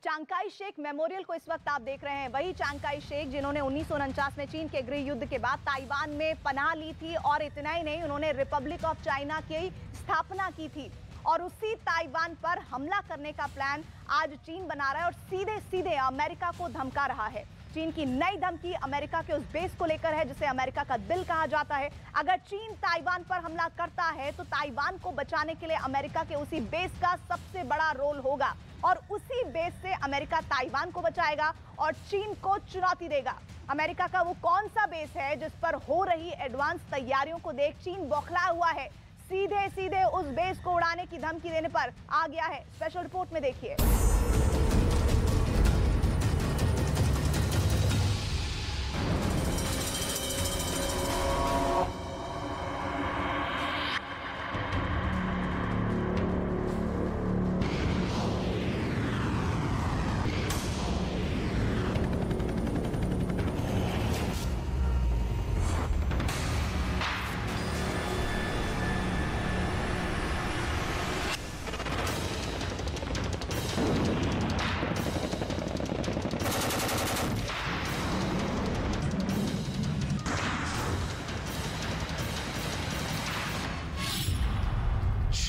चांगकाई shake memorial को इस वक्त आप देख रहे हैं। वही चांगकाई शेक जिन्होंने 1949 में चीन के गृह युद्ध के बाद ताइवान में पनाह ली थी और इतना ही नहीं, उन्होंने रिपब्लिक ऑफ चाइना की स्थापना की थी और उसी ताइवान पर हमला करने का प्लान आज चीन बना रहा है और सीधे सीधे अमेरिका को धमका रहा है। चीन की नई धमकी अमेरिका के उस बेस को लेकर है जिसे अमेरिका का दिल कहा जाता है। अगर चीन ताइवान पर हमला करता है तो ताइवान को बचाने के लिए अमेरिका के उसी बेस का सबसे बड़ा रोल होगा और उसी बेस से अमेरिका ताइवान को बचाएगा और चीन को चुनौती देगा। अमेरिका का वो कौन सा बेस है जिस पर हो रही एडवांस तैयारियों को देख चीन बौखलाया हुआ है, सीधे सीधे उस बेस को उड़ाने की धमकी देने पर आ गया है। स्पेशल रिपोर्ट में देखिए।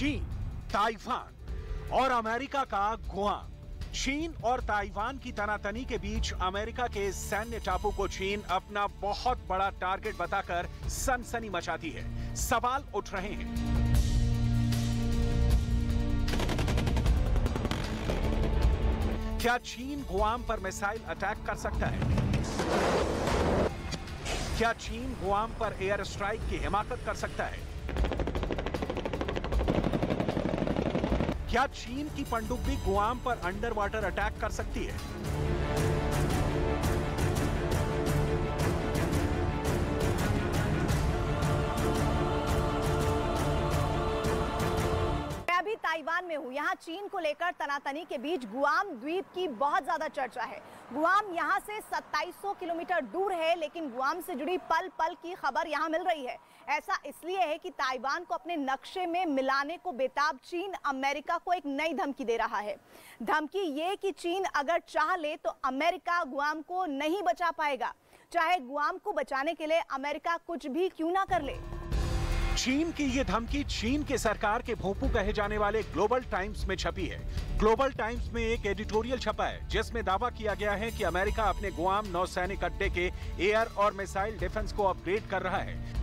चीन, ताइवान और अमेरिका का गुआम। चीन और ताइवान की तनातनी के बीच अमेरिका के सैन्य टापू को चीन अपना बहुत बड़ा टारगेट बताकर सनसनी मचाती है। सवाल उठ रहे हैं, क्या चीन गुआम पर मिसाइल अटैक कर सकता है? क्या चीन गुआम पर एयर स्ट्राइक की हिमाकत कर सकता है? क्या चीन की पनडुब्बी गुआम पर अंडर वाटर अटैक कर सकती है? मैं अभी ताइवान में हूं। यहां चीन को लेकर तनातनी के बीच गुआम द्वीप की बहुत ज्यादा चर्चा है। गुआम यहां से 2700 किलोमीटर दूर है, लेकिन गुआम से जुड़ी पल पल की खबर यहां मिल रही है। ऐसा इसलिए है कि ताइवान को अपने नक्शे में मिलाने को बेताब चीन अमेरिका को एक नई धमकी दे रहा है। धमकी ये कि चीन अगर चाह ले तो अमेरिका गुआम को नहीं बचा पाएगा, चाहे गुआम को बचाने के लिए अमेरिका कुछ भी क्यों ना कर ले। चीन की ये धमकी चीन के सरकार के भोंपू कहे जाने वाले ग्लोबल टाइम्स में छपी है। ग्लोबल टाइम्स में एक एडिटोरियल छपा है जिसमें दावा किया गया है कि अमेरिका अपने गुआम नौसैनिक अड्डे के एयर और मिसाइल डिफेंस को अपग्रेड कर रहा है।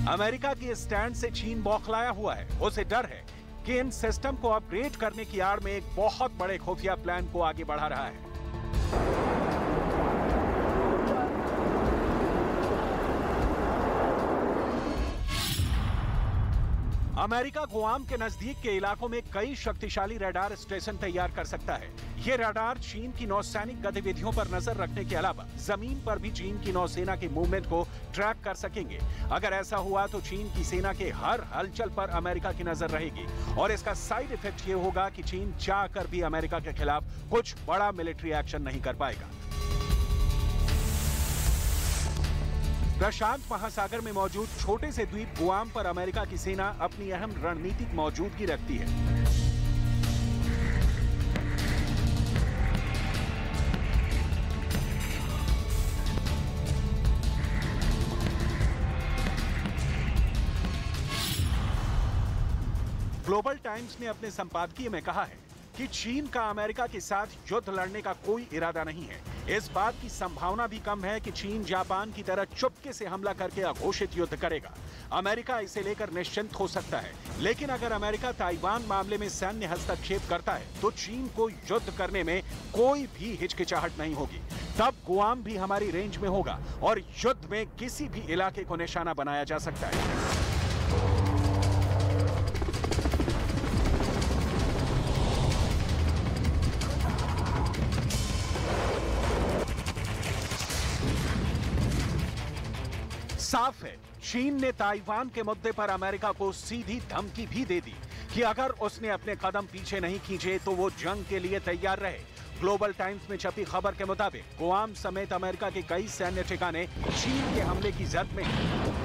अमेरिका की स्टैंड से चीन बौखलाया हुआ है। उसे डर है कि इन सिस्टम को अपग्रेड करने की आड़ में एक बहुत बड़े खुफिया प्लान को आगे बढ़ा रहा है। अमेरिका गुआम के नजदीक के इलाकों में कई शक्तिशाली रडार स्टेशन तैयार कर सकता है। ये रडार चीन की नौसैनिक गतिविधियों पर नजर रखने के अलावा जमीन पर भी चीन की नौसेना के मूवमेंट को ट्रैक कर सकेंगे। अगर ऐसा हुआ तो चीन की सेना के हर हलचल पर अमेरिका की नजर रहेगी और इसका साइड इफेक्ट ये होगा कि चीन चाहकर भी अमेरिका के खिलाफ कुछ बड़ा मिलिट्री एक्शन नहीं कर पाएगा। प्रशांत महासागर में मौजूद छोटे से द्वीप गुआम पर अमेरिका की सेना अपनी अहम रणनीतिक मौजूदगी रखती है। ग्लोबल टाइम्स ने अपने संपादकीय में कहा है कि चीन का अमेरिका के साथ युद्ध लड़ने का कोई इरादा नहीं है। इस बात की संभावना भी कम है कि चीन जापान की तरह चुपके से हमला करके अघोषित युद्ध करेगा। अमेरिका इसे लेकर निश्चिंत हो सकता है, लेकिन अगर अमेरिका ताइवान मामले में सैन्य हस्तक्षेप करता है तो चीन को युद्ध करने में कोई भी हिचकिचाहट नहीं होगी। तब गुआम भी हमारी रेंज में होगा और युद्ध में किसी भी इलाके को निशाना बनाया जा सकता है। साफ है, चीन ने ताइवान के मुद्दे पर अमेरिका को सीधी धमकी भी दे दी कि अगर उसने अपने कदम पीछे नहीं खींचे तो वो जंग के लिए तैयार रहे। ग्लोबल टाइम्स में छपी खबर के मुताबिक गुआम समेत अमेरिका के कई सैन्य ठिकाने चीन के हमले की जद में हैं।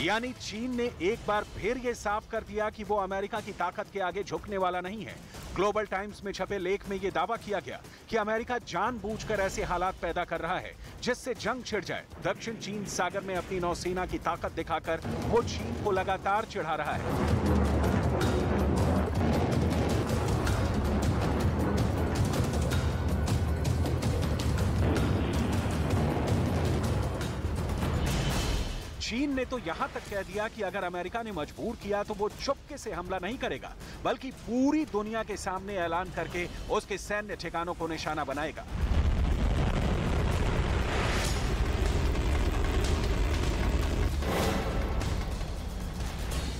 यानी चीन ने एक बार फिर ये साफ कर दिया कि वो अमेरिका की ताकत के आगे झुकने वाला नहीं है। ग्लोबल टाइम्स में छपे लेख में ये दावा किया गया कि अमेरिका जानबूझकर ऐसे हालात पैदा कर रहा है जिससे जंग छिड़ जाए। दक्षिण चीन सागर में अपनी नौसेना की ताकत दिखाकर वो चीन को लगातार चिढ़ा रहा है। चीन ने तो यहां तक कह दिया कि अगर अमेरिका ने मजबूर किया तो वो चुपके से हमला नहीं करेगा, बल्कि पूरी दुनिया के सामने ऐलान करके उसके सैन्य ठिकानों को निशाना बनाएगा।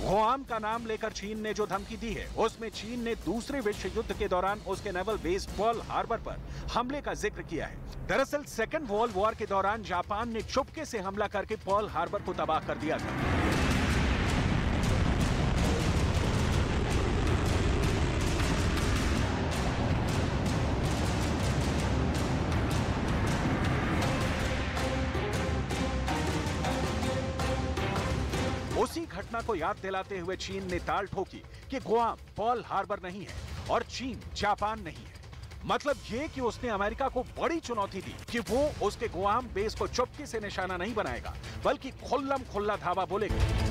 गुआम का नाम लेकर चीन ने जो धमकी दी है, उसमें चीन ने दूसरे विश्व युद्ध के दौरान उसके नेवल बेस पर्ल हार्बर पर हमले का जिक्र किया है। दरअसल सेकेंड वर्ल्ड वॉर के दौरान जापान ने चुपके से हमला करके पर्ल हार्बर को तबाह कर दिया था। उसी घटना को याद दिलाते हुए चीन ने ताल ठोकी कि गुआम पर्ल हार्बर नहीं है और चीन जापान नहीं है। मतलब ये कि उसने अमेरिका को बड़ी चुनौती दी कि वो उसके गुआम बेस को चुपके से निशाना नहीं बनाएगा, बल्कि खुल्लम खुल्ला धावा बोलेगा।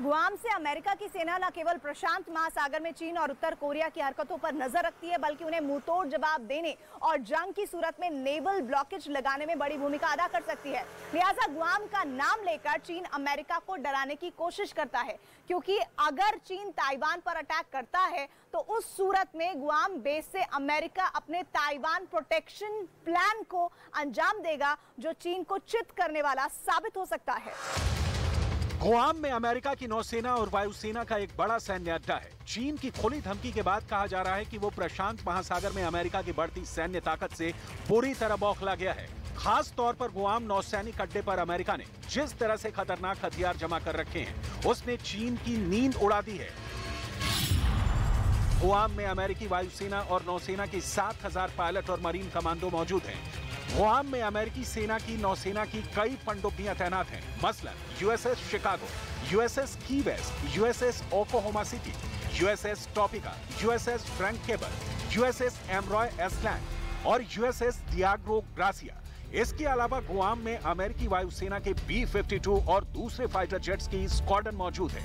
गुआम से अमेरिका की सेना न केवल प्रशांत महासागर में चीन और उत्तर कोरिया की हरकतों पर नजर रखती है, बल्कि उन्हें मुंहतोड़ जवाब देने और जंग की सूरत में नेवल ब्लॉकेज लगाने में बड़ी भूमिका अदा कर सकती है। लिहाजा गुआम का नाम लेकर चीन अमेरिका को डराने की कोशिश करता है, क्योंकि अगर चीन ताइवान पर अटैक करता है तो उस सूरत में गुआम बेस से अमेरिका अपने ताइवान प्रोटेक्शन प्लान को अंजाम देगा, जो चीन को चित करने वाला साबित हो सकता है। गुआम में अमेरिका की नौसेना और वायुसेना का एक बड़ा सैन्य अड्डा है। चीन की खुली धमकी के बाद कहा जा रहा है कि वो प्रशांत महासागर में अमेरिका की बढ़ती सैन्य ताकत से पूरी तरह बौखला गया है। खास तौर पर गुआम नौसैनिक अड्डे पर अमेरिका ने जिस तरह से खतरनाक हथियार जमा कर रखे हैं, उसने चीन की नींद उड़ा दी है। गुआम में अमेरिकी वायुसेना और नौसेना के 7,000 पायलट और मरीन कमांडो मौजूद हैं। गुआम में अमेरिकी सेना की नौसेना की कई पनडुब्बियां तैनात हैं, मसलन USS Chicago, USS Key West, USS Oklahoma City, USS Topeka, USS Frank Cable, USS Emory S Land और यूएसएस डियागो ग्रासिया। इसके अलावा गुआम में अमेरिकी वायुसेना के B-52 और दूसरे फाइटर जेट्स की स्क्वाड्रन मौजूद है।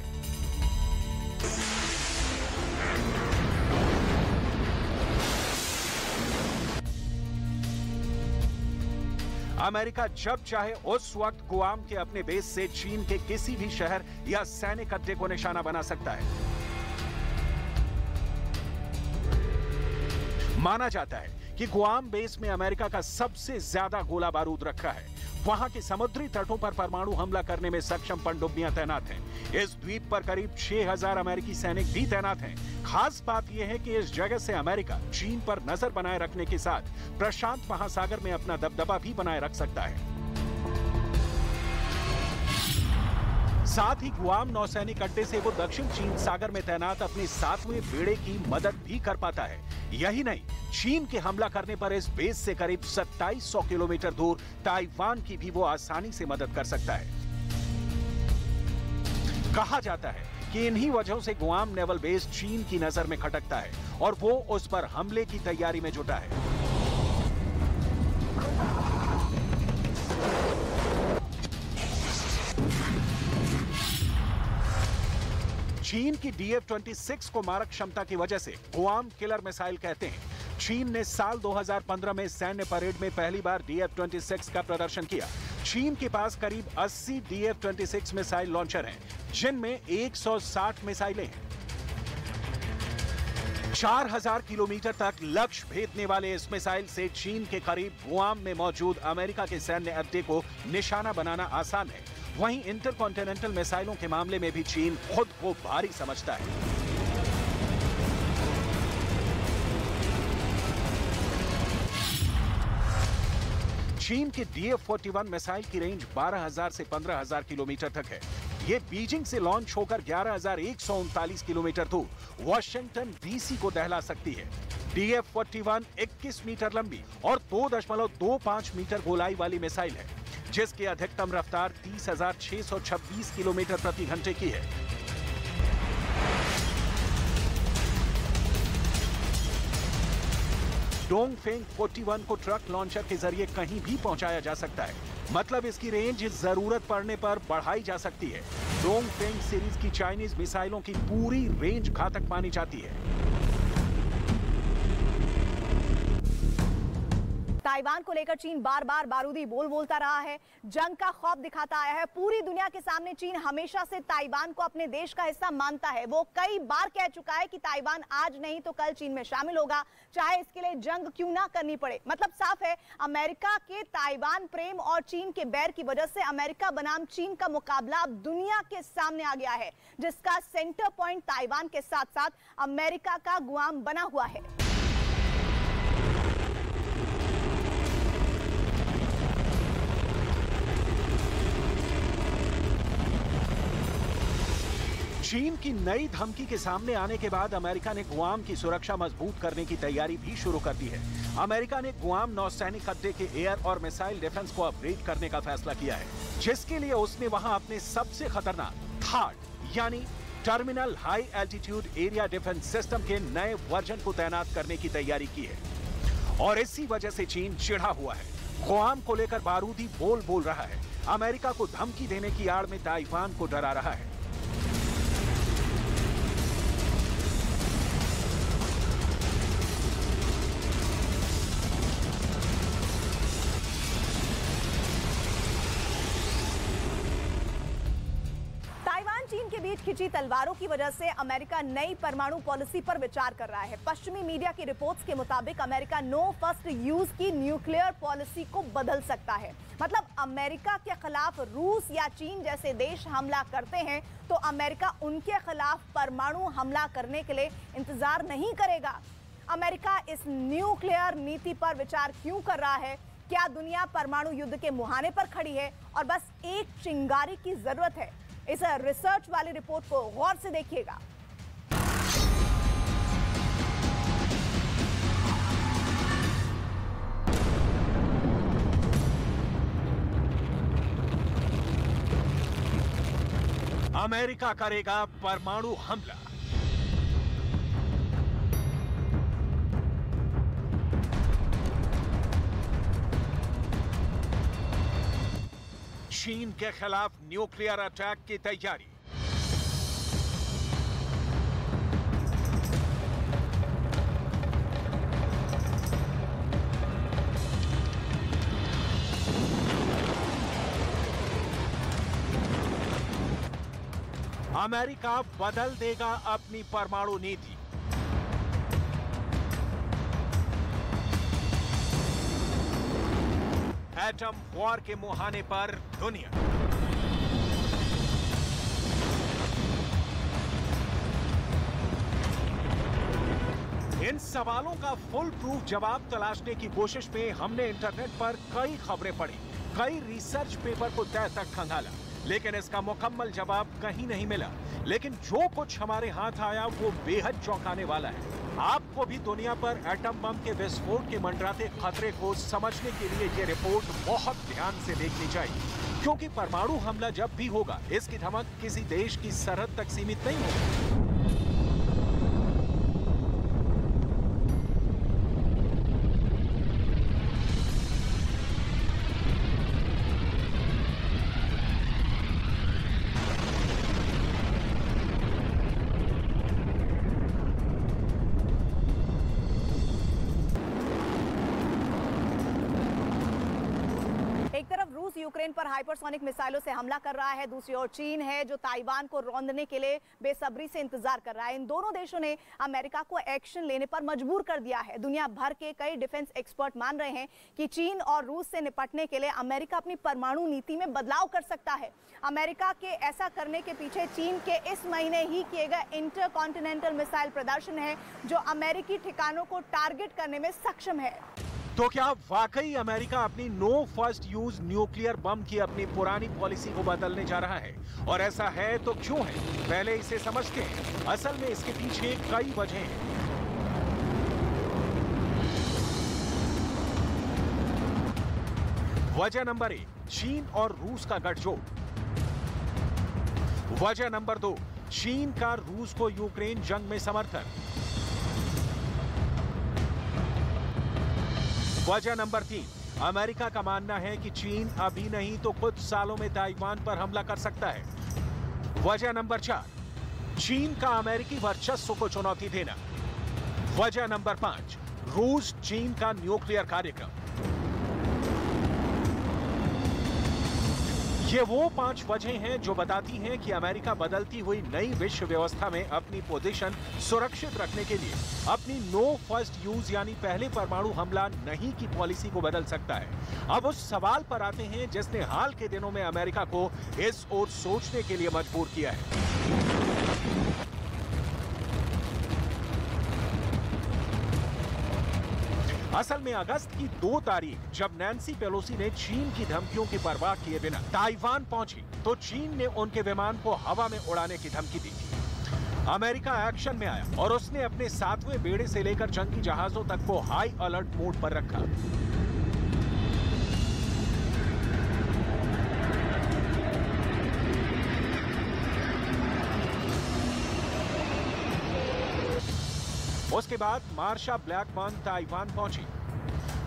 अमेरिका जब चाहे उस वक्त गुआम के अपने बेस से चीन के किसी भी शहर या सैनिक अड्डे को निशाना बना सकता है। माना जाता है कि गुआम बेस में अमेरिका का सबसे ज्यादा गोला बारूद रखा है। वहां के समुद्री तटों पर परमाणु हमला करने में सक्षम पनडुब्बियां तैनात हैं। इस द्वीप पर करीब 6,000 अमेरिकी सैनिक भी तैनात हैं। खास बात यह है कि इस जगह से अमेरिका चीन पर नजर बनाए रखने के साथ प्रशांत महासागर में अपना दबदबा भी बनाए रख सकता है। साथ ही गुआम नौसैनिक अड्डे से वो दक्षिण चीन सागर में तैनात अपने 7वें बेड़े की मदद भी कर पाता है। यही नहीं, चीन के हमला करने पर इस बेस से करीब 2700 किलोमीटर दूर ताइवान की भी वो आसानी से मदद कर सकता है। कहा जाता है कि इन्हीं वजहों से गुआम नेवल बेस चीन की नजर में खटकता है और वो उस पर हमले की तैयारी में जुटा है। चीन की DF-26 को मारक क्षमता की वजह से गुआम किलर मिसाइल कहते हैं। चीन ने साल 2015 में सैन्य परेड में पहली बार DF-26 का प्रदर्शन किया। चीन के पास करीब 80 DF-26 मिसाइल लॉन्चर हैं, जिनमें 160 मिसाइलें हैं। 4000 किलोमीटर तक लक्ष्य भेदने वाले इस मिसाइल से चीन के करीब गुआम में मौजूद अमेरिका के सैन्य अड्डे को निशाना बनाना आसान है। वहीं इंटरकॉन्टिनेंटल मिसाइलों के मामले में भी चीन खुद को भारी समझता है। चीन के DF-41 मिसाइल की रेंज 12,000 से 15,000 किलोमीटर तक है। ये बीजिंग से लॉन्च होकर 11,139 किलोमीटर दूर वॉशिंगटन DC को दहला सकती है। DF-41 21 मीटर लंबी और 2.25 मीटर गोलाई वाली मिसाइल है, जिसकी अधिकतम रफ्तार 30,626 किलोमीटर प्रति घंटे की है। डोंगफेंग 41 को ट्रक लॉन्चर के जरिए कहीं भी पहुंचाया जा सकता है, मतलब इसकी रेंज जरूरत पड़ने पर बढ़ाई जा सकती है। डोंगफेंग सीरीज की चाइनीज मिसाइलों की पूरी रेंज घातक मानी जाती है। ताइवान को लेकर चीन बार बार बारूदी बोल बोलता रहा है, जंग का खौफ दिखाता आया है। पूरी दुनिया के सामने चीन हमेशा से ताइवान को अपने देश का हिस्सा मानता है। वो कई बार कह चुका है कि ताइवान आज नहीं तो कल चीन में शामिल होगा, चाहे इसके लिए जंग क्यों ना करनी पड़े। मतलब साफ है, अमेरिका के ताइवान प्रेम और चीन के बैर की वजह से अमेरिका बनाम चीन का मुकाबला अब दुनिया के सामने आ गया है, जिसका सेंटर पॉइंट ताइवान के साथ साथ अमेरिका का गुआम बना हुआ है। चीन की नई धमकी के सामने आने के बाद अमेरिका ने गुआम की सुरक्षा मजबूत करने की तैयारी भी शुरू कर दी है। अमेरिका ने गुआम नौसैनिक अड्डे के एयर और मिसाइल डिफेंस को अपग्रेड करने का फैसला किया है, जिसके लिए उसने वहां अपने सबसे खतरनाक THAAD यानी terminal high altitude area defence system के नए वर्जन को तैनात करने की तैयारी की है। और इसी वजह से चीन चिढ़ा हुआ है, गुआम को लेकर बारूदी बोल रहा है, अमेरिका को धमकी देने की आड़ में ताइवान को डरा रहा है। चीन के बीच खिंची तलवारों की वजह से अमेरिका नई परमाणु पॉलिसी पर विचार कर रहा है। पश्चिमी मीडिया की रिपोर्ट्स के मुताबिक अमेरिका नो फर्स्ट यूज की न्यूक्लियर पॉलिसी को बदल सकता है। मतलब अमेरिका के खिलाफ रूस या चीन जैसे देश हमला करते हैं तो अमेरिका उनके खिलाफ परमाणु हमला करने के लिए इंतजार नहीं करेगा। अमेरिका इस न्यूक्लियर नीति पर विचार क्यों कर रहा है? क्या दुनिया परमाणु युद्ध के मुहाने पर खड़ी है और बस एक चिंगारी की जरूरत है? इस रिसर्च वाली रिपोर्ट को गौर से देखिएगा। अमेरिका करेगा परमाणु हमला। चीन के खिलाफ न्यूक्लियर अटैक की तैयारी। अमेरिका बदल देगा अपनी परमाणु नीति। एटम वॉर के मुहाने पर दुनिया। इन सवालों का फुल प्रूफ जवाब तलाशने की कोशिश में हमने इंटरनेट पर कई खबरें पढ़ी, कई रिसर्च पेपर को तह तक खंगाला, लेकिन इसका मुकम्मल जवाब कहीं नहीं मिला। लेकिन जो कुछ हमारे हाथ आया वो बेहद चौंकाने वाला है। आपको भी दुनिया पर एटम बम के विस्फोट के मंडराते खतरे को समझने के लिए ये रिपोर्ट बहुत ध्यान से देखनी चाहिए, क्योंकि परमाणु हमला जब भी होगा इसकी धमक किसी देश की सरहद तक सीमित नहीं होगी। यूक्रेन पर हाइपरसोनिक मिसाइलों से हमला कर रहा है, दूसरी ओर चीन है जो ताइवान को रौंदने के लिए बेसब्री से इंतजार कर रहा है। इन दोनों देशों ने अमेरिका को एक्शन लेने पर मजबूर कर दिया है। दुनिया भर के कई डिफेंस एक्सपर्ट मान रहे हैं कि चीन और रूस से निपटने के लिए अमेरिका अपनी परमाणु नीति में बदलाव कर सकता है। अमेरिका के ऐसा करने के पीछे चीन के इस महीने ही किए गए इंटरकॉन्टिनेंटल मिसाइल प्रदर्शन है, जो अमेरिकी ठिकानों को टारगेट करने में सक्षम है। तो क्या वाकई अमेरिका अपनी no first use nuclear bomb की अपनी पुरानी पॉलिसी को बदलने जा रहा है? और ऐसा है तो क्यों है? पहले इसे समझते हैं। असल में इसके पीछे कई वजह हैं। वजह नंबर 1, चीन और रूस का गठजोड़। वजह नंबर 2, चीन का रूस को यूक्रेन जंग में समर्थन। वजह नंबर 3, अमेरिका का मानना है कि चीन अभी नहीं तो कुछ सालों में ताइवान पर हमला कर सकता है। वजह नंबर 4, चीन का अमेरिकी वर्चस्व को चुनौती देना। वजह नंबर 5, रूस चीन का न्यूक्लियर कार्यक्रम। ये वो 5 वजहें हैं जो बताती हैं कि अमेरिका बदलती हुई नई विश्व व्यवस्था में अपनी पोजीशन सुरक्षित रखने के लिए अपनी नो फर्स्ट यूज यानी पहले परमाणु हमला नहीं की पॉलिसी को बदल सकता है। अब उस सवाल पर आते हैं जिसने हाल के दिनों में अमेरिका को इस ओर सोचने के लिए मजबूर किया है। असल में अगस्त की 2 तारीख जब नैन्सी पेलोसी ने चीन की धमकियों की परवाह किए बिना ताइवान पहुंची तो चीन ने उनके विमान को हवा में उड़ाने की धमकी दी थी। अमेरिका एक्शन में आया और उसने अपने 7वें बेड़े से लेकर जंगी जहाजों तक को हाई अलर्ट मोड पर रखा। उसके बाद मार्शा ब्लैकबर्न ताइवान पहुंची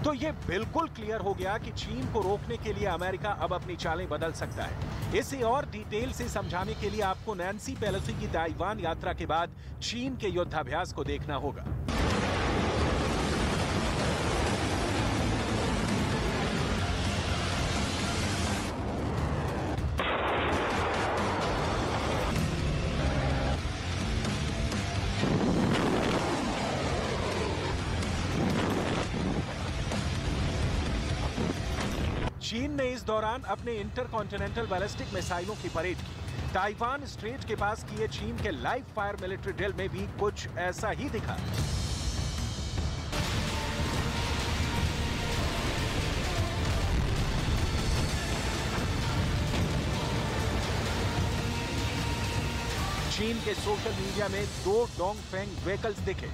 तो यह बिल्कुल क्लियर हो गया कि चीन को रोकने के लिए अमेरिका अब अपनी चालें बदल सकता है। इसे और डिटेल से समझाने के लिए आपको नैन्सी पेलोसी की ताइवान यात्रा के बाद चीन के युद्धाभ्यास को देखना होगा। चीन ने इस दौरान अपने इंटरकॉन्टिनेंटल बैलिस्टिक मिसाइलों की परेड की। ताइवान स्ट्रेट के पास किए चीन के लाइव फायर मिलिट्री ड्रिल में भी कुछ ऐसा ही दिखा। चीन के सोशल मीडिया में 2 डोंगफेंग व्हीकल्स दिखे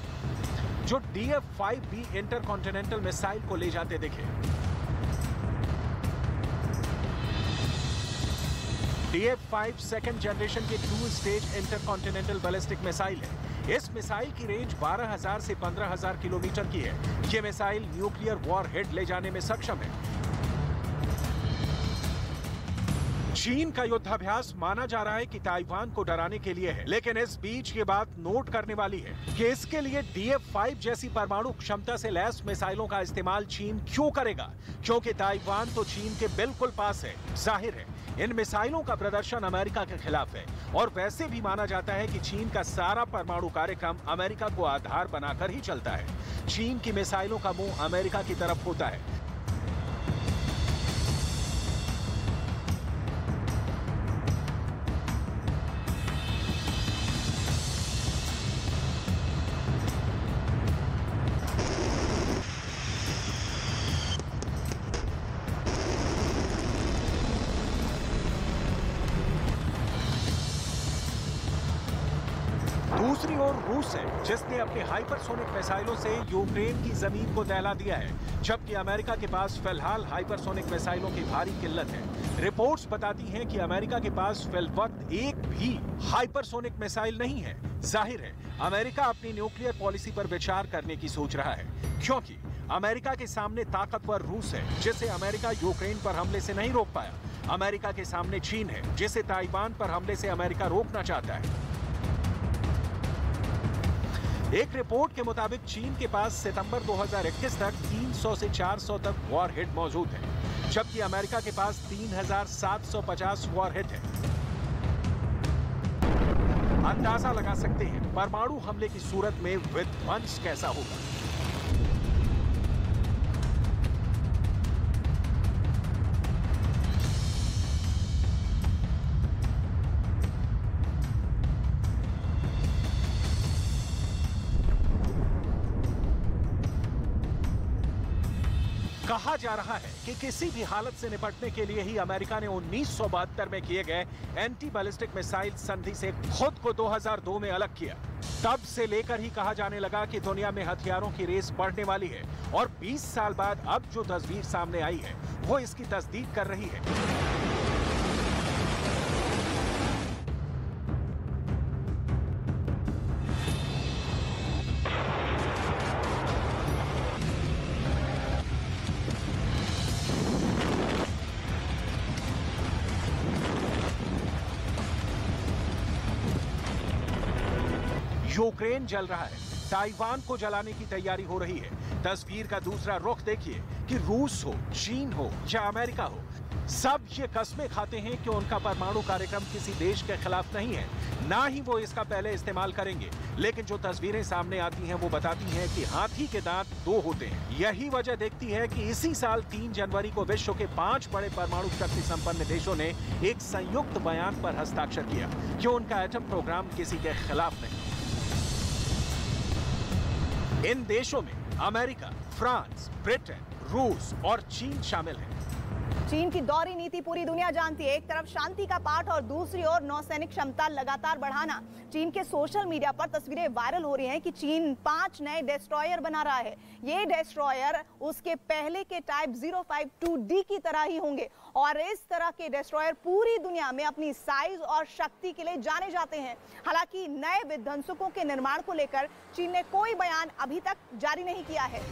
जो DF-5B इंटरकॉन्टिनेंटल मिसाइल को ले जाते दिखे। DF-5 सेकंड जनरेशन के 2 स्टेज इंटरकॉन्टिनेंटल बैलिस्टिक मिसाइल है। इस मिसाइल की रेंज 12,000 से 15,000 किलोमीटर की है। यह मिसाइल न्यूक्लियर वॉरहेड ले जाने में सक्षम है। चीन का युद्धाभ्यास माना जा रहा है कि ताइवान को डराने के लिए है, लेकिन इस बीच ये बात नोट करने वाली है कि इसके लिए DF-5 जैसी परमाणु क्षमता से लैस मिसाइलों का इस्तेमाल चीन क्यों करेगा? क्योंकि ताइवान तो चीन के बिल्कुल पास है। जाहिर है इन मिसाइलों का प्रदर्शन अमेरिका के खिलाफ है और वैसे भी माना जाता है कि चीन का सारा परमाणु कार्यक्रम अमेरिका को आधार बनाकर ही चलता है। चीन की मिसाइलों का मुंह अमेरिका की तरफ होता है। दूसरी ओर रूस है जिसने अपने हाइपरसोनिक मिसाइलों से यूक्रेन की जमीन को दहला दिया है, जबकि अमेरिका के पास फिलहाल हाइपरसोनिक मिसाइलों की भारी किल्लत है। रिपोर्ट्स बताती हैं कि अमेरिका के पास फिलवक्त एक भी हाइपरसोनिक मिसाइल नहीं है। जाहिर है अमेरिका अपनी न्यूक्लियर पॉलिसी पर विचार करने की सोच रहा है, क्योंकि अमेरिका के सामने ताकतवर रूस है जिसे अमेरिका यूक्रेन पर हमले से नहीं रोक पाया। अमेरिका के सामने चीन है जिसे ताइवान पर हमले से अमेरिका रोकना चाहता है। एक रिपोर्ट के मुताबिक चीन के पास सितंबर 2021 तक 300 से 400 तक वॉरहेड मौजूद है, जबकि अमेरिका के पास 3,750 वॉरहेड है। अंदाजा लगा सकते हैं परमाणु हमले की सूरत में विध्वंस कैसा होगा। कहा जा रहा है कि किसी भी हालत से निपटने के लिए ही अमेरिका ने 1972 में किए गए एंटी बैलिस्टिक मिसाइल संधि से खुद को 2002 में अलग किया। तब से लेकर ही कहा जाने लगा कि दुनिया में हथियारों की रेस बढ़ने वाली है और 20 साल बाद अब जो तस्वीर सामने आई है वो इसकी तस्दीक कर रही है। यूक्रेन जल रहा है, ताइवान को जलाने की तैयारी हो रही है। तस्वीर का दूसरा रुख देखिए कि रूस हो, चीन हो या अमेरिका हो, सब ये कस्में खाते हैं कि उनका परमाणु कार्यक्रम किसी देश के खिलाफ नहीं है, ना ही वो इसका पहले इस्तेमाल करेंगे। लेकिन जो तस्वीरें सामने आती हैं वो बताती हैं कि हाथी के दांत दो होते हैं। यही वजह देखती है कि इसी साल 3 जनवरी को विश्व के 5 बड़े परमाणु शक्ति संपन्न देशों ने एक संयुक्त बयान पर हस्ताक्षर किया कि उनका एटम प्रोग्राम किसी के खिलाफ नहीं। इन देशों में अमेरिका, फ्रांस, ब्रिटेन, रूस और चीन शामिल हैं। चीन की दोहरी नीति पूरी दुनिया जानती है। एक तरफ शांति का पाठ और दूसरी ओर नौसैनिक क्षमता लगातार बढ़ाना। चीन के सोशल मीडिया पर तस्वीरें वायरल हो रही हैं कि चीन 5 नए डिस्ट्रॉयर बना रहा है। ये डिस्ट्रॉयर उसके पहले के टाइप 052D की तरह ही होंगे और इस तरह के डिस्ट्रॉयर पूरी दुनिया में अपनी साइज और शक्ति के लिए जाने जाते हैं। हालांकि नए विध्वंसकों के निर्माण को लेकर चीन ने कोई बयान अभी तक जारी नहीं किया है।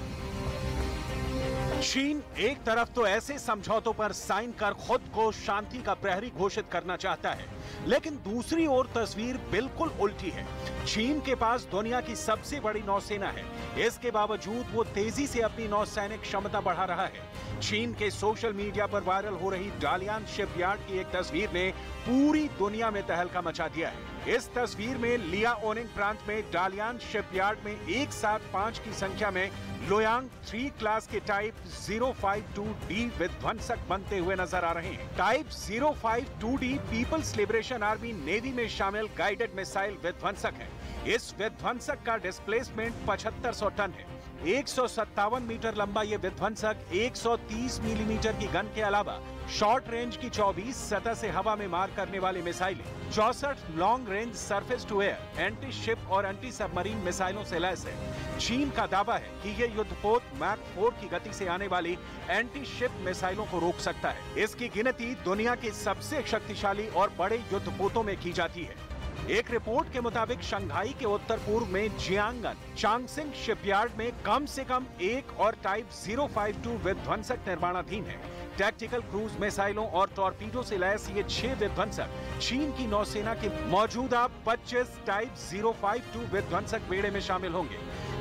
चीन एक तरफ तो ऐसे समझौतों पर साइन कर खुद को शांति का प्रहरी घोषित करना चाहता है, लेकिन दूसरी ओर तस्वीर बिल्कुल उल्टी है। चीन के पास दुनिया की सबसे बड़ी नौसेना है, इसके बावजूद वो तेजी से अपनी नौसैनिक क्षमता बढ़ा रहा है। चीन के सोशल मीडिया पर वायरल हो रही डालियान शिपयार्ड की एक तस्वीर ने पूरी दुनिया में तहलका मचा दिया है। इस तस्वीर में लियाओनिंग प्रांत में डालियान शिपयार्ड में एक साथ 5 की संख्या में लोयांग 3 क्लास के टाइप 052D विध्वंसक बनते हुए नजर आ रहे हैं। Type 052D People's Liberation Army Navy में शामिल गाइडेड मिसाइल विध्वंसक है। इस विध्वंसक का डिस्प्लेसमेंट 7500 टन है। 157 मीटर लंबा ये विध्वंसक 130 मिलीमीटर की गन के अलावा शॉर्ट रेंज की 24 सतह से हवा में मार करने वाली मिसाइलें, 64 long range surface to air, anti ship और एंटी सबमरीन मिसाइलों से लैस है। चीन का दावा है कि ये युद्धपोत मैक 4 की गति से आने वाली एंटी शिप मिसाइलों को रोक सकता है। इसकी गिनती दुनिया के सबसे शक्तिशाली और बड़े युद्धपोतों में की जाती है। एक रिपोर्ट के मुताबिक शंघाई के उत्तर पूर्व में जियांगन चांगसिंग शिपयार्ड में कम से कम एक और टाइप 052 विध्वंसक निर्माणाधीन है। टैक्टिकल क्रूज मिसाइलों और टॉर्पीडो से लैस ये 6 विध्वंसक चीन की नौसेना के मौजूदा 25 टाइप 052 विध्वंसक बेड़े में शामिल होंगे।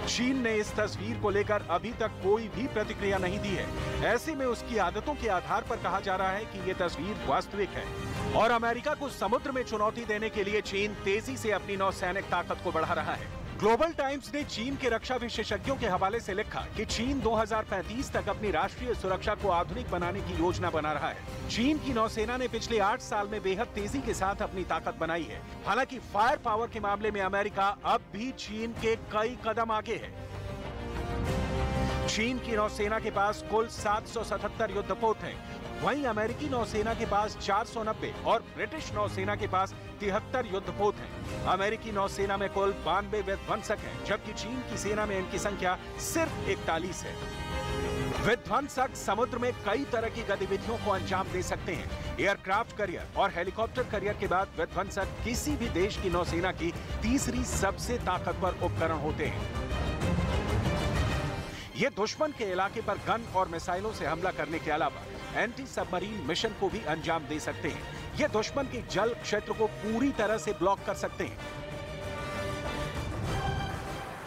चीन ने इस तस्वीर को लेकर अभी तक कोई भी प्रतिक्रिया नहीं दी है। ऐसे में उसकी आदतों के आधार पर कहा जा रहा है कि ये तस्वीर वास्तविक है और अमेरिका को समुद्र में चुनौती देने के लिए चीन तेजी से अपनी नौसैनिक ताकत को बढ़ा रहा है। ग्लोबल टाइम्स ने चीन के रक्षा विशेषज्ञों के हवाले से लिखा कि चीन 2035 तक अपनी राष्ट्रीय सुरक्षा को आधुनिक बनाने की योजना बना रहा है। चीन की नौसेना ने पिछले 8 साल में बेहद तेजी के साथ अपनी ताकत बनाई है। हालांकि फायर पावर के मामले में अमेरिका अब भी चीन के कई कदम आगे है। चीन की नौसेना के पास कुल 777 युद्धपोत हैं, वहीं अमेरिकी नौसेना के पास 490 और ब्रिटिश नौसेना के पास 73 युद्धपोत हैं। अमेरिकी नौसेना में कुल 92 विध्वंसक हैं, जबकि चीन की सेना में इनकी संख्या सिर्फ 41 है। विध्वंसक समुद्र में कई तरह की गतिविधियों को अंजाम दे सकते हैं। एयरक्राफ्ट करियर और हेलीकॉप्टर करियर के बाद विध्वंसक किसी भी देश की नौसेना की तीसरी सबसे ताकतवर उपकरण होते हैं। ये दुश्मन के इलाके पर गन और मिसाइलों से हमला करने के अलावा एंटी सबमरीन मिशन को भी अंजाम दे सकते हैं। ये दुश्मन के जल क्षेत्र को पूरी तरह से ब्लॉक कर सकते हैं।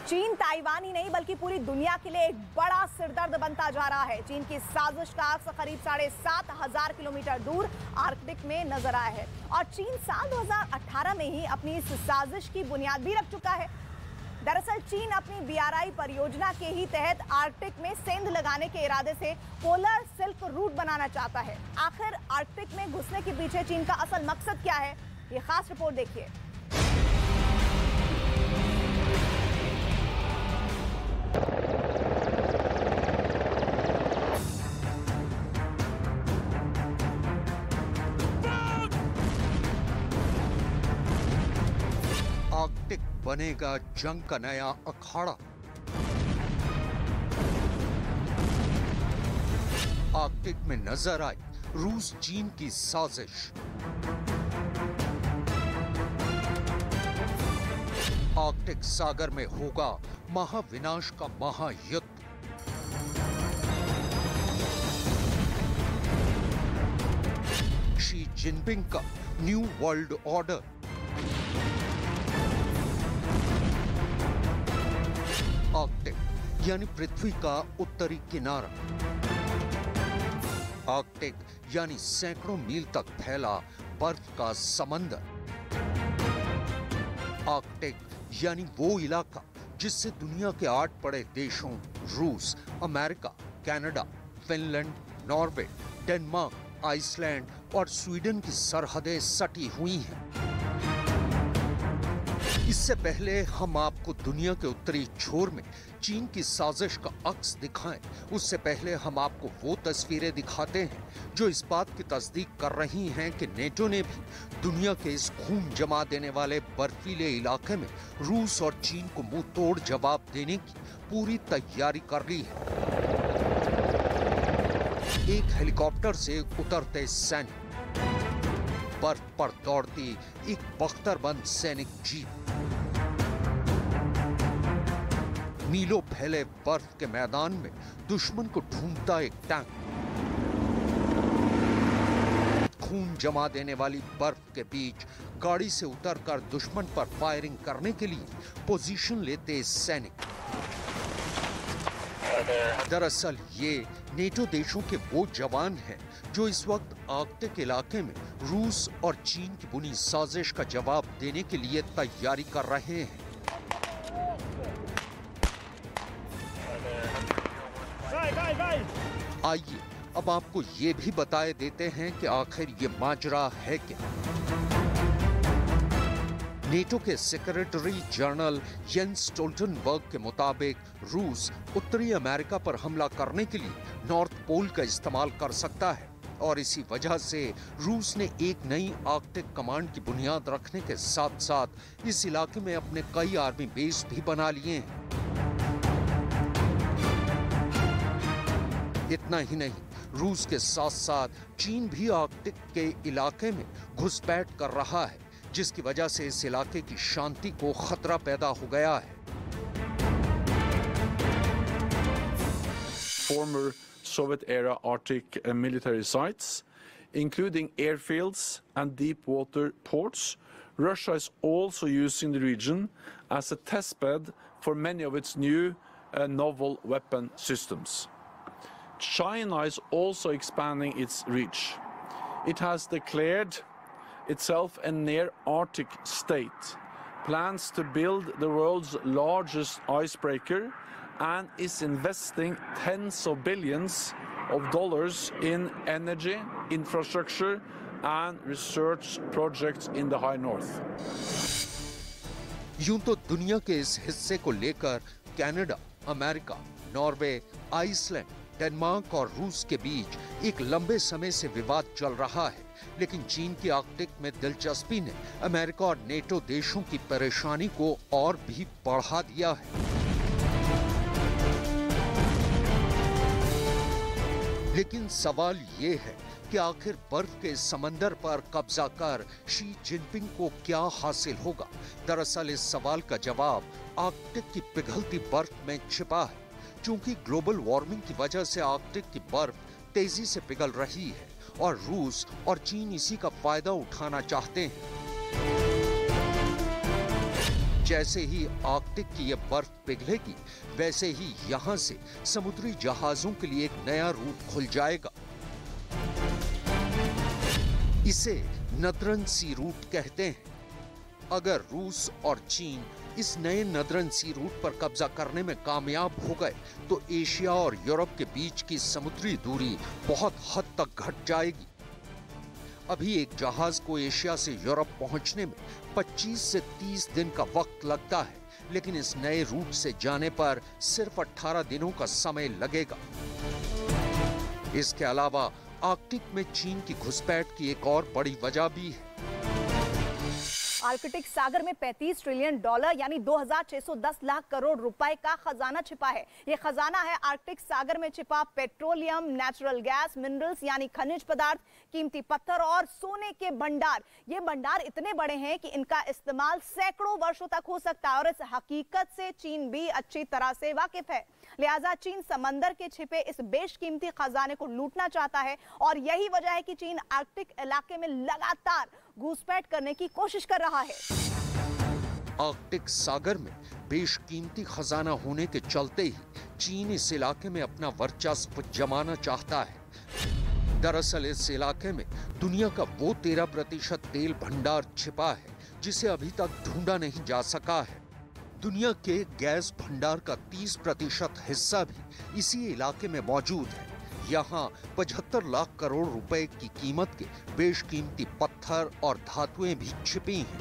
चीन ताइवान ही नहीं बल्कि पूरी दुनिया के लिए एक बड़ा सिरदर्द बनता जा रहा है। चीन की साजिश का अक्स करीब 7500 किलोमीटर दूर आर्कटिक में नजर आया है और चीन साल 2018 में ही अपनी इस साजिश की बुनियाद भी रख चुका है। दरअसल चीन अपनी BRI परियोजना के ही तहत आर्कटिक में सेंध लगाने के इरादे से पोलर सिल्क रूट बनाना चाहता है। आखिर आर्कटिक में घुसने के पीछे चीन का असल मकसद क्या है, ये खास रिपोर्ट देखिए। आर्कटिक बनेगा जंग का नया अखाड़ा। आर्कटिक में नजर आई रूस चीन की साजिश। आर्कटिक सागर में होगा महाविनाश का महायुद्ध। शी जिनपिंग का न्यू वर्ल्ड ऑर्डर। आर्कटिक यानी पृथ्वी का उत्तरी किनारा। आर्कटिक यानी सैकड़ों मील तक फैला बर्फ का समंदर। आर्कटिक यानी वो इलाका जिससे दुनिया के 8 बड़े देशों रूस, America, Canada, Finland, Norway, Denmark, Iceland और स्वीडन की सरहदें सटी हुई हैं। इससे पहले हम आपको दुनिया के उत्तरी छोर में चीन की साजिश का अक्स दिखाएं, उससे पहले हम आपको वो तस्वीरें दिखाते हैं जो इस बात की तस्दीक कर रही हैं कि नेटो ने भी दुनिया के इस खून जमा देने वाले बर्फीले इलाके में रूस और चीन को मुंह तोड़ जवाब देने की पूरी तैयारी कर ली है। एक हेलीकॉप्टर से उतरते सैनिक, बर्फ पर दौड़ती एक बख्तरबंद सैनिक जीप, मीलों फैले बर्फ के मैदान में दुश्मन को ढूंढता एक टैंक, खून जमा देने वाली बर्फ के बीच गाड़ी से उतरकर दुश्मन पर फायरिंग करने के लिए पोजीशन लेते सैनिक। दरअसल ये नेटो देशों के वो जवान हैं जो इस वक्त आर्कटिक इलाके में रूस और चीन की बुनी साजिश का जवाब देने के लिए तैयारी कर रहे हैं। आइए अब आपको ये भी बताए देते हैं कि आखिर ये माजरा है क्या। नेटो के सेक्रेटरी जनरल येंस स्टोल्टनबर्ग के मुताबिक रूस उत्तरी अमेरिका पर हमला करने के लिए नॉर्थ पोल का इस्तेमाल कर सकता है और इसी वजह से रूस ने एक नई आर्कटिक कमांड की बुनियाद रखने के साथ साथ इस इलाके में अपने कई आर्मी बेस भी बना लिए हैं। इतना ही नहीं, रूस के साथ साथ चीन भी आर्कटिक के इलाके में घुसपैठ कर रहा है, जिसकी वजह से इस इलाके की शांति को खतरा पैदा हो गया है। Former Soviet-era Arctic military sites, including airfields and deep water ports, Russia is also using the region as a testbed for many of its new novel weapon systems. China is also expanding its reach. It has declared itself a near-Arctic state, plans to build the world's largest icebreaker, and is investing tens of billions of dollars in energy, infrastructure, and research projects in the high north. यूं तो दुनिया के इस हिस्से को लेकर Canada, America, Norway, Iceland, Denmark और रूस के बीच एक लंबे समय से विवाद चल रहा है, लेकिन चीन की आर्कटिक में दिलचस्पी ने अमेरिका और नेटो देशों की परेशानी को और भी बढ़ा दिया है। लेकिन सवाल ये है कि आखिर बर्फ के समंदर पर कब्जा कर शी जिनपिंग को क्या हासिल होगा। दरअसल इस सवाल का जवाब आर्कटिक की पिघलती बर्फ में छिपा है। चूंकि ग्लोबल वार्मिंग की वजह से आर्कटिक की बर्फ तेजी से पिघल रही है और रूस और चीन इसी का फायदा उठाना चाहते हैं। जैसे ही आर्कटिक की यह बर्फ पिघलेगी, वैसे ही यहां से समुद्री जहाजों के लिए एक नया रूट खुल जाएगा। इसे नदरन सी रूट कहते हैं। अगर रूस और चीन इस नए नदरन सी रूट पर कब्जा करने में कामयाब हो गए तो एशिया और यूरोप के बीच की समुद्री दूरी बहुत हद तक घट जाएगी। अभी एक जहाज को एशिया से यूरोप पहुंचने में 25 से 30 दिन का वक्त लगता है, लेकिन इस नए रूट से जाने पर सिर्फ 18 दिनों का समय लगेगा। इसके अलावा आर्कटिक में चीन की घुसपैठ की एक और बड़ी वजह भी है। आर्कटिक सागर में $35 ट्रिलियन यानी 2610 लाख करोड़ रुपए का खजाना छिपा है। यह खजाना है आर्कटिक सागर में छिपा पेट्रोलियम, नेचुरल गैस, मिनरल्स यानी खनिज पदार्थ, कीमती पत्थर और सोने के भंडार। ये भंडार इतने बड़े हैं कि इनका इस्तेमाल सैकड़ों वर्षों तक हो सकता है और इस हकीकत से चीन भी अच्छी तरह से वाकिफ है। लिहाजा चीन समंदर के छिपे इस बेशकीमती खजाने को लूटना चाहता है और यही वजह है कि चीन आर्कटिक इलाके में लगातार घुसपैठ करने की कोशिश कर रहा है। आर्कटिक सागर में बेशकीमती खजाना होने के चलते ही चीन इस इलाके में अपना वर्चस्व जमाना चाहता है। दरअसल इस इलाके में दुनिया का वो 13% तेल भंडार छिपा है जिसे अभी तक ढूंढा नहीं जा सका है। दुनिया के गैस भंडार का 30% हिस्सा भी इसी इलाके में मौजूद है। यहाँ 75 लाख करोड़ रुपए की कीमत के बेशकीमती पत्थर और धातुएं भी छिपी हैं।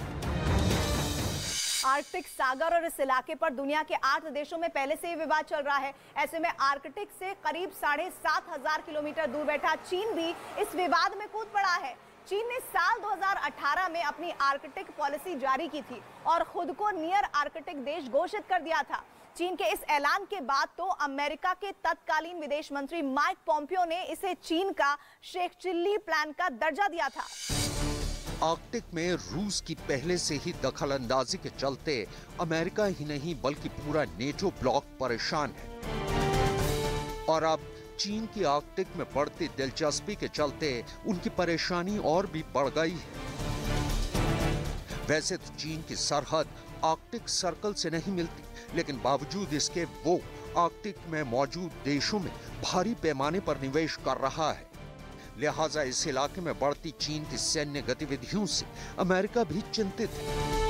आर्कटिक सागर और इस इलाके पर दुनिया के 8 देशों में पहले से ही विवाद चल रहा है। ऐसे में आर्कटिक से करीब 7,500 किलोमीटर दूर बैठा चीन भी इस विवाद में कूद पड़ा है। चीन ने साल 2018 में अपनी आर्कटिक पॉलिसी जारी की थी और खुद को नियर आर्कटिक देश घोषित कर दिया था। चीन के इस ऐलान के बाद तो अमेरिका के तत्कालीन विदेश मंत्री माइक पॉम्पियो ने इसे चीन का शेख चिल्ली प्लान का दर्जा दिया था। आर्कटिक में रूस की पहले से ही दखलंदाजी के चलते अमेरिका ही नहीं बल्कि पूरा नेटो ब्लॉक परेशान है और अब चीन की आर्कटिक में बढ़ती दिलचस्पी के चलते उनकी परेशानी और भी बढ़ गई है। वैसे तो चीन की सरहद आर्कटिक सर्कल से नहीं मिलती, लेकिन बावजूद इसके वो आर्कटिक में मौजूद देशों में भारी पैमाने पर निवेश कर रहा है। लिहाजा इस इलाके में बढ़ती चीन की सैन्य गतिविधियों से अमेरिका भी चिंतित है।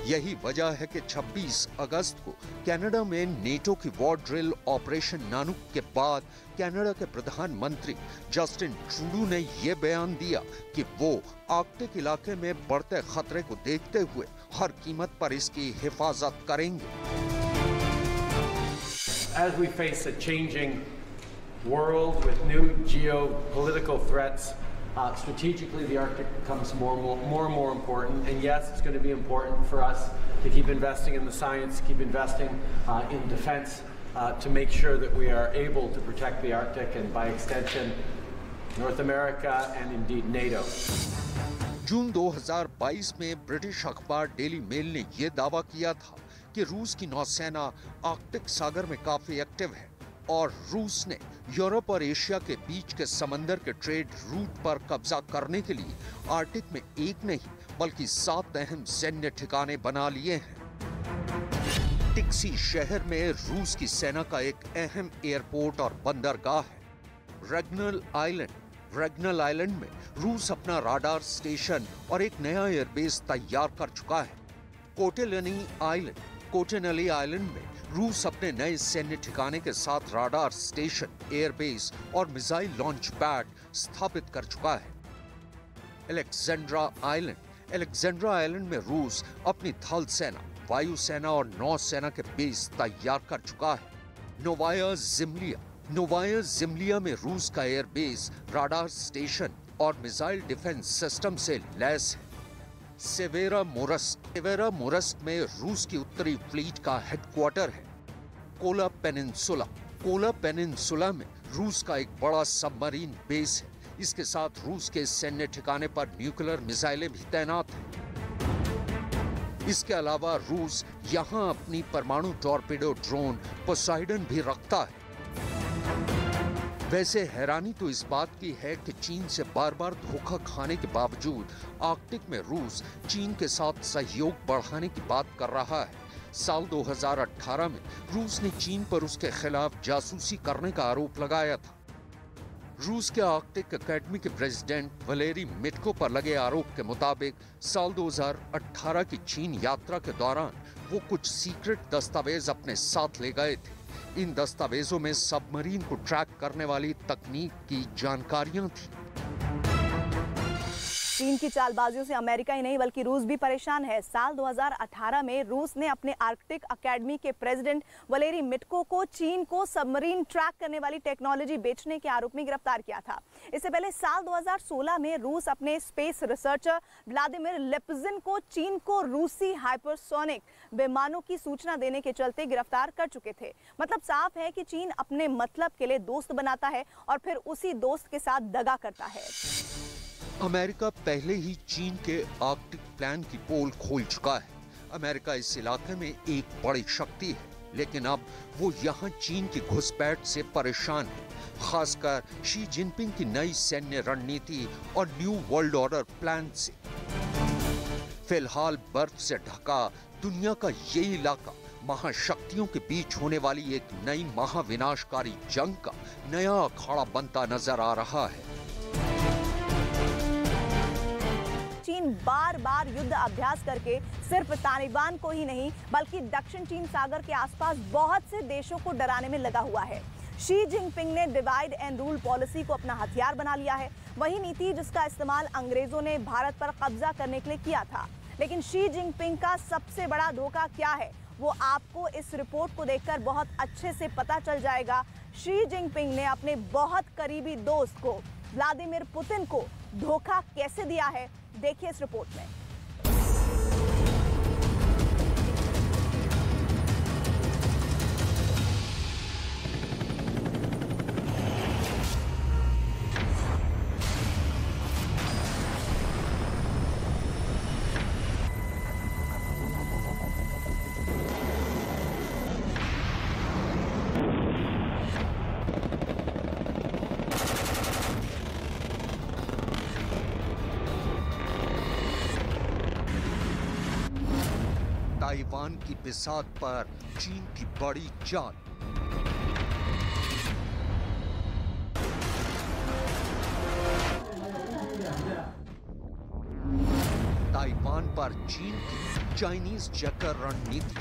यही वजह है कि 26 अगस्त को कनाडा में नेटो की वॉर ड्रिल ऑपरेशन नानुक के बाद कनाडा के प्रधानमंत्री जस्टिन ट्रूडो ने यह बयान दिया कि वो आर्कटिक इलाके में बढ़ते खतरे को देखते हुए हर कीमत पर इसकी हिफाजत करेंगे। As we face a changing world with new geopolitical threats, strategically the Arctic becomes more and more important. And yes, it's going to be important for us to keep investing in the science, keep investing in defense, to make sure that we are able to protect the Arctic and by extension North America and indeed NATO. जून 2022 में British अखबार daily mail ने यह दावा किया था कि रूस की नौसेना आर्कटिक सागर में काफी एक्टिव है और रूस ने यूरोप और एशिया के बीच के समंदर के ट्रेड रूट पर कब्जा करने के लिए आर्कटिक में एक नहीं बल्कि 7 अहम सैन्य ठिकाने बना लिए हैं। टिक्सी शहर में रूस की सेना का एक अहम एयरपोर्ट और बंदरगाह है। रेग्नल आइलैंड में रूस अपना राडार स्टेशन और एक नया एयरबेस तैयार कर चुका है। कोटेनली आइलैंड में रूस अपने नए सैन्य ठिकाने के साथ राडार स्टेशन, एयरबेस और मिसाइल लॉन्च पैड स्थापित कर चुका है। अलेक्जेंड्रा आइलैंड में रूस अपनी थल सेना, वायुसेना और नौसेना के बेस तैयार कर चुका है। नोवाया जिम्लिया में रूस का एयरबेस, राडार स्टेशन और मिसाइल डिफेंस सिस्टम से लैस है। सेवेरा मोरस्क में रूस की उत्तरी फ्लीट का हेडक्वार्टर है। कोला पेनिनसुला में रूस का एक बड़ा सबमरीन बेस है। इसके साथ रूस के सैन्य ठिकाने पर न्यूक्लियर मिसाइलें भी तैनात हैं। इसके अलावा रूस यहां अपनी परमाणु टॉर्पेडो ड्रोन पोसाइडन भी रखता है। वैसे हैरानी तो इस बात की है कि चीन से बार-बार धोखा खाने के बावजूद आर्कटिक में रूस चीन के साथ सहयोग बढ़ाने की बात कर रहा है। साल 2018 में रूस ने चीन पर उसके खिलाफ जासूसी करने का आरोप लगाया था। रूस के आर्कटिक एकेडमी के प्रेसिडेंट वलेरी मिटको पर लगे आरोप के मुताबिक साल 2018 की चीन यात्रा के दौरान वो कुछ सीक्रेट दस्तावेज अपने साथ ले गए थे। इन दस्तावेजों में सबमरीन को ट्रैक करने वाली तकनीक की जानकारियां थी। चीन की चालबाजियों से अमेरिका ही नहीं बल्कि रूस भी परेशान है। साल 2018 में रूस ने अपने आर्कटिक अकेडमी के प्रेसिडेंट वलेरी मिटको को चीन को सबमरीन ट्रैक करने वाली टेक्नोलॉजी बेचने के आरोप में गिरफ्तार किया था। इससे पहले साल 2016 में रूस अपने स्पेस रिसर्चर व्लादिमीर लेप्जिन को चीन को रूसी हाइपरसोनिक विमानों की सूचना देने के चलते गिरफ्तार कर चुके थे। मतलब साफ है कि चीन अपने मतलब के लिए दोस्त बनाता है और फिर उसी दोस्त के साथ दगा करता है। अमेरिका पहले ही चीन के आर्कटिक प्लान की पोल खोल चुका है। अमेरिका इस इलाके में एक बड़ी शक्ति है, लेकिन अब वो यहाँ चीन की घुसपैठ से परेशान है, खासकर शी जिनपिंग की नई सैन्य रणनीति और न्यू वर्ल्ड ऑर्डर प्लान से। फिलहाल बर्फ से ढका दुनिया का ये इलाका महाशक्तियों के बीच होने वाली एक नई महाविनाशकारी जंग का नया अखाड़ा बनता नजर आ रहा है। चीन बार बार युद्ध अभ्यास करके सिर्फ तालिबान को ही नहीं बल्कि दक्षिण चीन सागर के आसपास बहुत से देशों को डराने में लगा हुआ है। शी जिनपिंग ने डिवाइड एंड रूल पॉलिसी को अपना हथियार बना लिया है, वही नीति जिसका इस्तेमाल अंग्रेजों ने भारत पर कब्जा करने के लिए किया था। लेकिन शी जिनपिंग का सबसे बड़ा धोखा क्या है वो आपको इस रिपोर्ट को देखकर बहुत अच्छे से पता चल जाएगा। शी जिनपिंग ने अपने बहुत करीबी दोस्त को व्लादिमीर पुतिन को धोखा कैसे दिया है, देखिए इस रिपोर्ट में। ताइवान की बिसात पर चीन की बड़ी चाल। ताइवान पर चीन की चाइनीज चेकर रणनीति।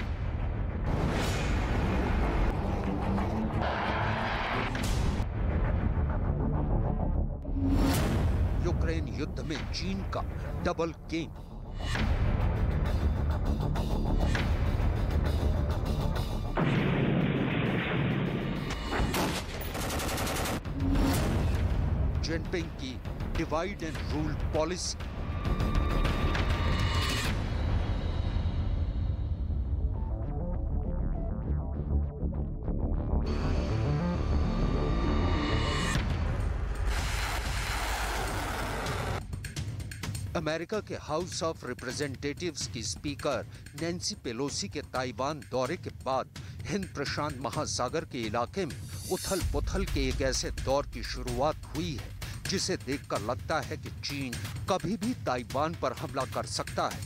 यूक्रेन युद्ध में चीन का डबल गेम। जिनपिंग की divide and rule policy. America के हाउस ऑफ रिप्रेजेंटेटिव्स की स्पीकर नैन्सी पेलोसी के ताइवान दौरे के बाद हिंद प्रशांत महासागर के इलाके में उथल पुथल के एक ऐसे दौर की शुरुआत हुई है जिसे देखकर लगता है कि चीन कभी भी ताइवान पर हमला कर सकता है।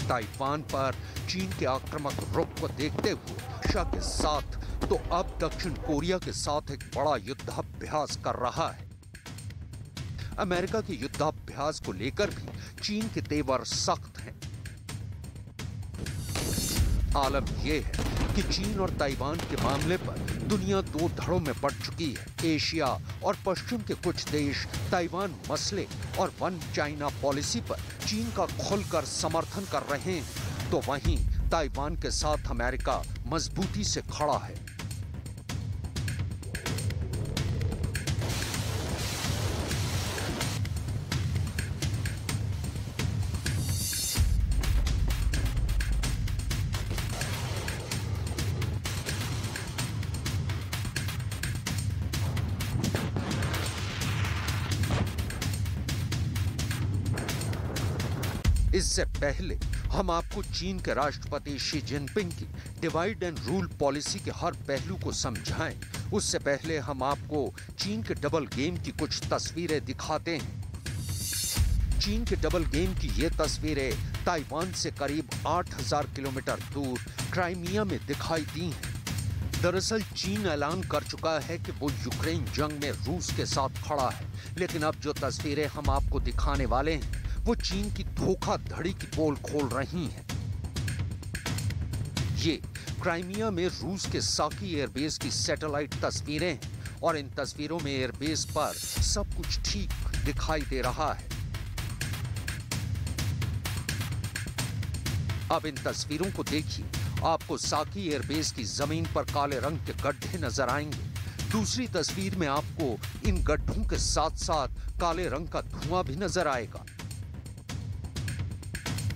ताइवान पर चीन के आक्रामक रुख को देखते हुए रशिया के साथ तो अब दक्षिण कोरिया के साथ एक बड़ा युद्धाभ्यास कर रहा है। अमेरिका के युद्धाभ्यास को लेकर भी चीन के तेवर सख्त हैं। आलम यह है कि चीन और ताइवान के मामले पर दुनिया दो धड़ों में बढ़ चुकी है। एशिया और पश्चिम के कुछ देश ताइवान मसले और वन चाइना पॉलिसी पर चीन का खुलकर समर्थन कर रहे हैं, तो वहीं ताइवान के साथ अमेरिका मजबूती से खड़ा है। इससे पहले हम आपको चीन के राष्ट्रपति शी जिनपिंग की डिवाइड एंड रूल पॉलिसी के हर पहलू को समझाएं, उससे पहले हम आपको चीन के डबल गेम की कुछ तस्वीरें दिखाते हैं। चीन के डबल गेम की ये तस्वीरें ताइवान से करीब 8000 किलोमीटर दूर क्राइमिया में दिखाई दी हैं। दरअसल चीन ऐलान कर चुका है कि वो यूक्रेन जंग में रूस के साथ खड़ा है, लेकिन अब जो तस्वीरें हम आपको दिखाने वाले हैं वो चीन की धोखाधड़ी की पोल खोल रही हैं। ये क्राइमिया में रूस के साकी एयरबेस की सैटेलाइट तस्वीरें हैं और इन तस्वीरों में एयरबेस पर सब कुछ ठीक दिखाई दे रहा है। अब इन तस्वीरों को देखिए, आपको साकी एयरबेस की जमीन पर काले रंग के गड्ढे नजर आएंगे। दूसरी तस्वीर में आपको इन गड्ढों के साथ साथ काले रंग का धुआं भी नजर आएगा।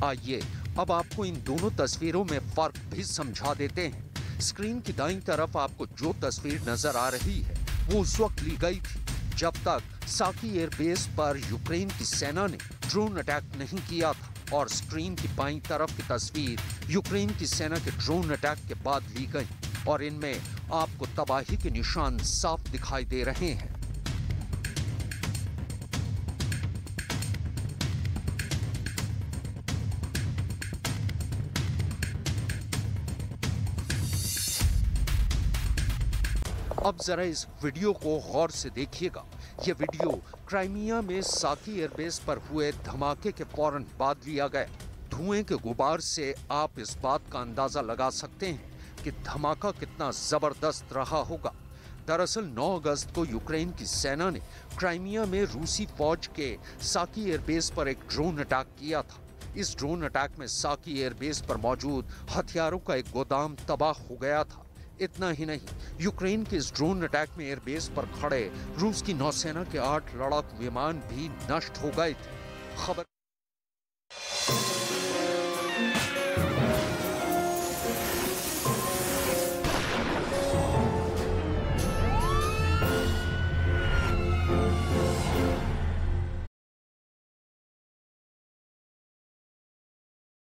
आइए अब आपको इन दोनों तस्वीरों में फर्क भी समझा देते हैं। स्क्रीन की दाईं तरफ आपको जो तस्वीर नजर आ रही है वो उस वक्त ली गई थी जब तक साकी एयरबेस पर यूक्रेन की सेना ने ड्रोन अटैक नहीं किया था, और स्क्रीन की बाईं तरफ की तस्वीर यूक्रेन की सेना के ड्रोन अटैक के बाद ली गई, और इनमें आपको तबाही के निशान साफ दिखाई दे रहे हैं। अब जरा इस वीडियो को गौर से देखिएगा। ये वीडियो क्राइमिया में साकी एयरबेस पर हुए धमाके के फौरन बाद लिया गया। धुएं के गुबार से आप इस बात का अंदाजा लगा सकते हैं कि धमाका कितना जबरदस्त रहा होगा। दरअसल 9 अगस्त को यूक्रेन की सेना ने क्राइमिया में रूसी फौज के साकी एयरबेस पर एक ड्रोन अटैक किया था। इस ड्रोन अटैक में साकी एयरबेस पर मौजूद हथियारों का एक गोदाम तबाह हो गया था। इतना ही नहीं, यूक्रेन के इस ड्रोन अटैक में एयरबेस पर खड़े रूस की नौसेना के 8 लड़ाकू विमान भी नष्ट हो गए थे। खबर